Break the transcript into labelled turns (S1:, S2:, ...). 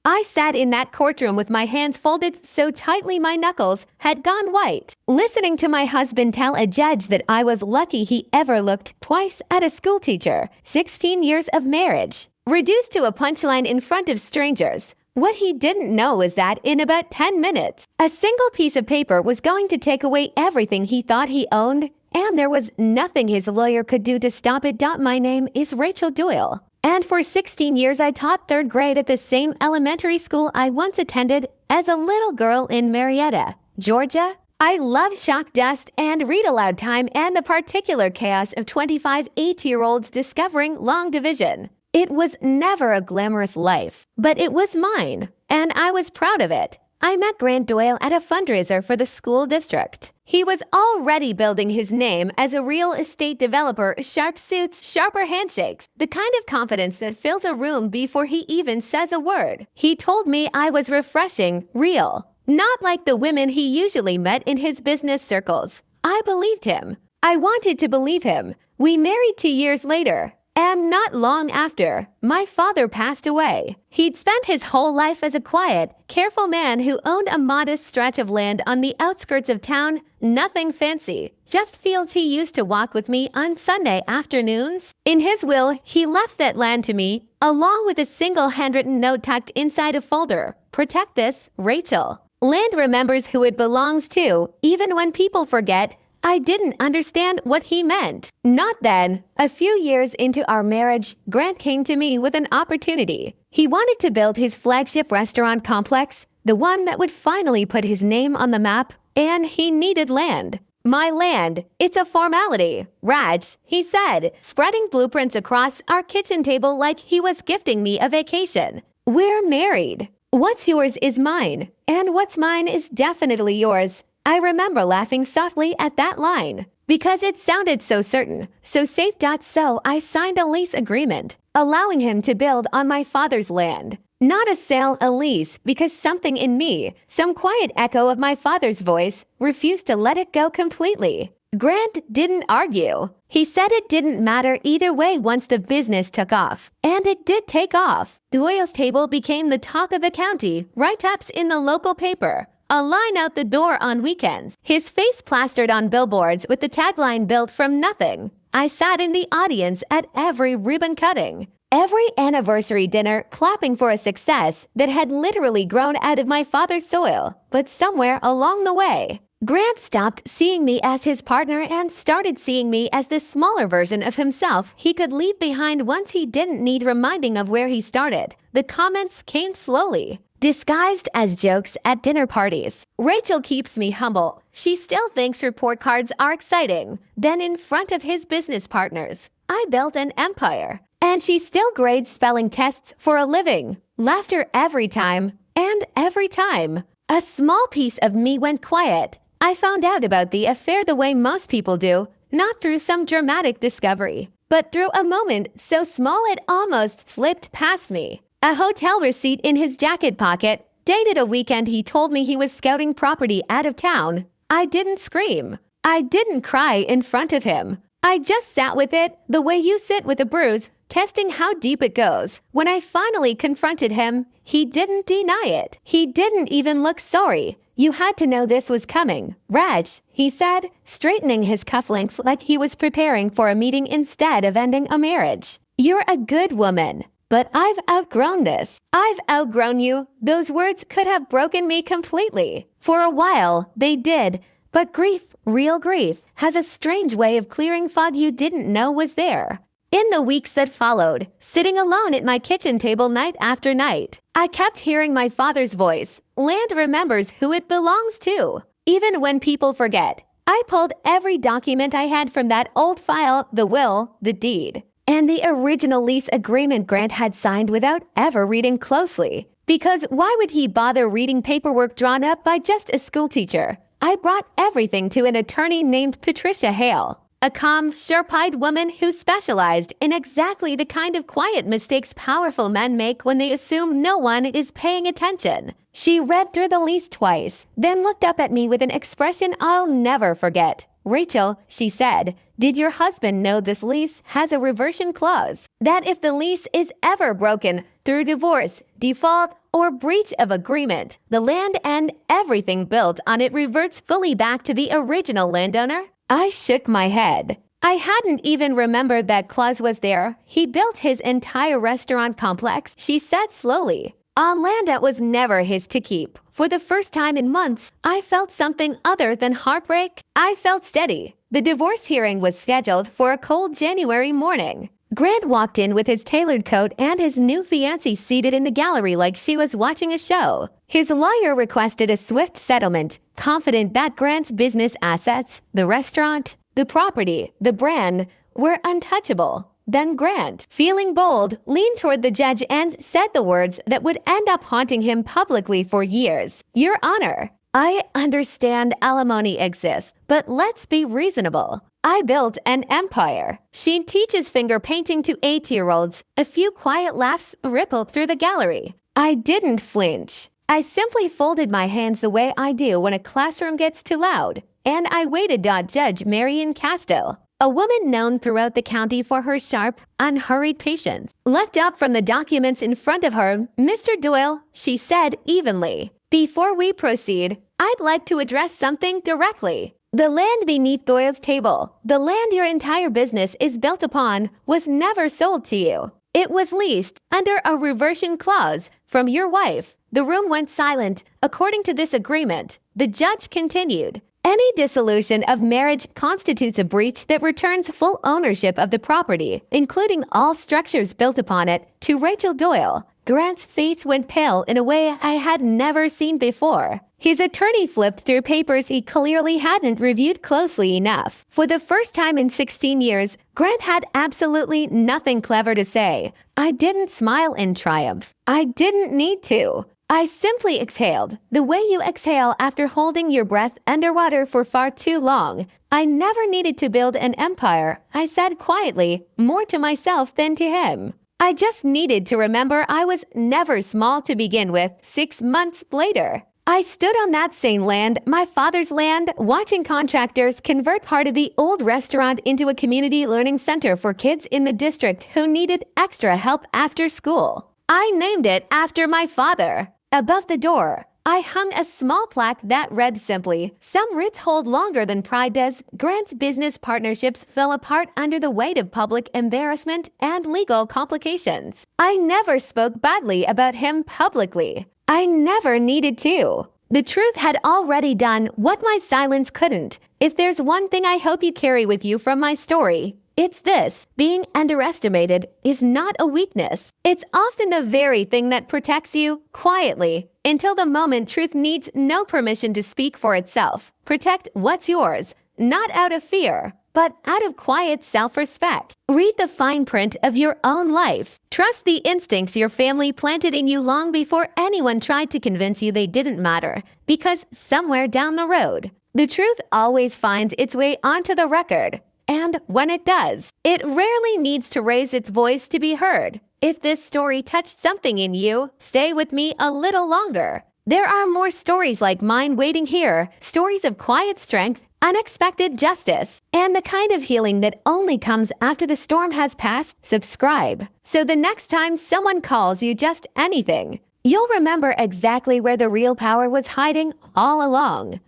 S1: I sat in that courtroom with my hands folded so tightly my knuckles had gone white, listening to my husband tell a judge that I was lucky he ever looked twice at a schoolteacher. 16 years of marriage, reduced to a punchline in front of strangers. What he didn't know was that in about 10 minutes, a single piece of paper was going to take away everything he thought he owned, and there was nothing his lawyer could do to stop it. My name is Rachel Doyle, and for 16 years I taught third grade at the same elementary school I once attended as a little girl in Marietta, Georgia. I love shock dust and read aloud time and the particular chaos of 25 8-year-olds discovering long division. It was never a glamorous life, but it was mine, and I was proud of it. I met Grant Doyle at a fundraiser for the school district. He was already building his name as a real estate developer. Sharp suits, sharper handshakes, the kind of confidence that fills a room before he even says a word. He told me I was refreshing, real, not like the women he usually met in his business circles. I believed him. I wanted to believe him. We married 2 years later. And not long after, my father passed away. He'd spent his whole life as a quiet, careful man who owned a modest stretch of land on the outskirts of town. Nothing fancy, just fields he used to walk with me on Sunday afternoons. In his will, he left that land to me, along with a single handwritten note tucked inside a folder. Protect this, Rachel. Land remembers who it belongs to, even when people forget. I didn't understand what he meant. Not then. A few years into our marriage, Grant came to me with an opportunity. He wanted to build his flagship restaurant complex, the one that would finally put his name on the map, and he needed land. My land, it's a formality, Raj, he said, spreading blueprints across our kitchen table like he was gifting me a vacation. We're married. What's yours is mine, and what's mine is definitely yours. I remember laughing softly at that line, because it sounded so certain, so safe. So I signed a lease agreement, allowing him to build on my father's land. Not a sale, a lease, because something in me, some quiet echo of my father's voice, refused to let it go completely. Grant didn't argue. He said it didn't matter either way once the business took off. And it did take off. Doyle's table became the talk of the county, write-ups in the local paper. A line out the door on weekends. His face plastered on billboards with the tagline built from nothing. I sat in the audience at every ribbon cutting, every anniversary dinner, clapping for a success that had literally grown out of my father's soil. But somewhere along the way, Grant stopped seeing me as his partner and started seeing me as the smaller version of himself he could leave behind once he didn't need reminding of where he started. The comments came slowly, disguised as jokes at dinner parties. Rachel keeps me humble. She still thinks report cards are exciting. Then in front of his business partners, I built an empire. And she still grades spelling tests for a living. Laughter every time, and every time. A small piece of me went quiet. I found out about the affair the way most people do, not through some dramatic discovery, but through a moment so small it almost slipped past me. A hotel receipt in his jacket pocket, dated a weekend he told me he was scouting property out of town. I didn't scream. I didn't cry in front of him. I just sat with it, the way you sit with a bruise, testing how deep it goes. When I finally confronted him, he didn't deny it. He didn't even look sorry. You had to know this was coming, Raj, he said, straightening his cufflinks like he was preparing for a meeting instead of ending a marriage. You're a good woman. But I've outgrown this. I've outgrown you. Those words could have broken me completely. For a while, they did. But grief, real grief, has a strange way of clearing fog you didn't know was there. In the weeks that followed, sitting alone at my kitchen table night after night, I kept hearing my father's voice. Land remembers who it belongs to. Even when people forget, I pulled every document I had from that old file, the will, the deed, and the original lease agreement Grant had signed without ever reading closely. Because why would he bother reading paperwork drawn up by just a schoolteacher? I brought everything to an attorney named Patricia Hale, a calm, sharp-eyed woman who specialized in exactly the kind of quiet mistakes powerful men make when they assume no one is paying attention. She read through the lease twice, then looked up at me with an expression I'll never forget. Rachel, she said, did your husband know this lease has a reversion clause? That if the lease is ever broken, through divorce, default, or breach of agreement, the land and everything built on it reverts fully back to the original landowner? I shook my head. I hadn't even remembered that clause was there. He built his entire restaurant complex, she said slowly, on land that was never his to keep. For the first time in months, I felt something other than heartbreak. I felt steady. The divorce hearing was scheduled for a cold January morning. Grant walked in with his tailored coat and his new fiancée seated in the gallery like she was watching a show. His lawyer requested a swift settlement, confident that Grant's business assets, the restaurant, the property, the brand, were untouchable. Then Grant, feeling bold, leaned toward the judge and said the words that would end up haunting him publicly for years. Your Honor, I understand alimony exists, but let's be reasonable. I built an empire. She teaches finger painting to 8-year-olds. A few quiet laughs rippled through the gallery. I didn't flinch. I simply folded my hands the way I do when a classroom gets too loud. And I waited. Judge Marion Castile, a woman known throughout the county for her sharp, unhurried patience, looked up from the documents in front of her. Mr. Doyle, she said evenly, before we proceed, I'd like to address something directly. The land beneath Doyle's table, the land your entire business is built upon, was never sold to you. It was leased under a reversion clause from your wife. The room went silent. According to this agreement, the judge continued, any dissolution of marriage constitutes a breach that returns full ownership of the property, including all structures built upon it, to Rachel Doyle. Grant's face went pale in a way I had never seen before. His attorney flipped through papers he clearly hadn't reviewed closely enough. For the first time in 16 years, Grant had absolutely nothing clever to say. I didn't smile in triumph. I didn't need to. I simply exhaled, the way you exhale after holding your breath underwater for far too long. I never needed to build an empire, I said quietly, more to myself than to him. I just needed to remember I was never small to begin with. 6 months later, I stood on that same land, my father's land, watching contractors convert part of the old restaurant into a community learning center for kids in the district who needed extra help after school. I named it after my father. Above the door, I hung a small plaque that read simply, some roots hold longer than pride does. Grant's business partnerships fell apart under the weight of public embarrassment and legal complications. I never spoke badly about him publicly. I never needed to. The truth had already done what my silence couldn't. If there's one thing I hope you carry with you from my story, it's this: being underestimated is not a weakness. It's often the very thing that protects you quietly until the moment truth needs no permission to speak for itself. Protect what's yours, not out of fear, but out of quiet self-respect. Read the fine print of your own life. Trust the instincts your family planted in you long before anyone tried to convince you they didn't matter, because somewhere down the road, the truth always finds its way onto the record. And when it does, it rarely needs to raise its voice to be heard. If this story touched something in you, stay with me a little longer. There are more stories like mine waiting here, stories of quiet strength, unexpected justice, and the kind of healing that only comes after the storm has passed. Subscribe, so the next time someone calls you just anything, you'll remember exactly where the real power was hiding all along.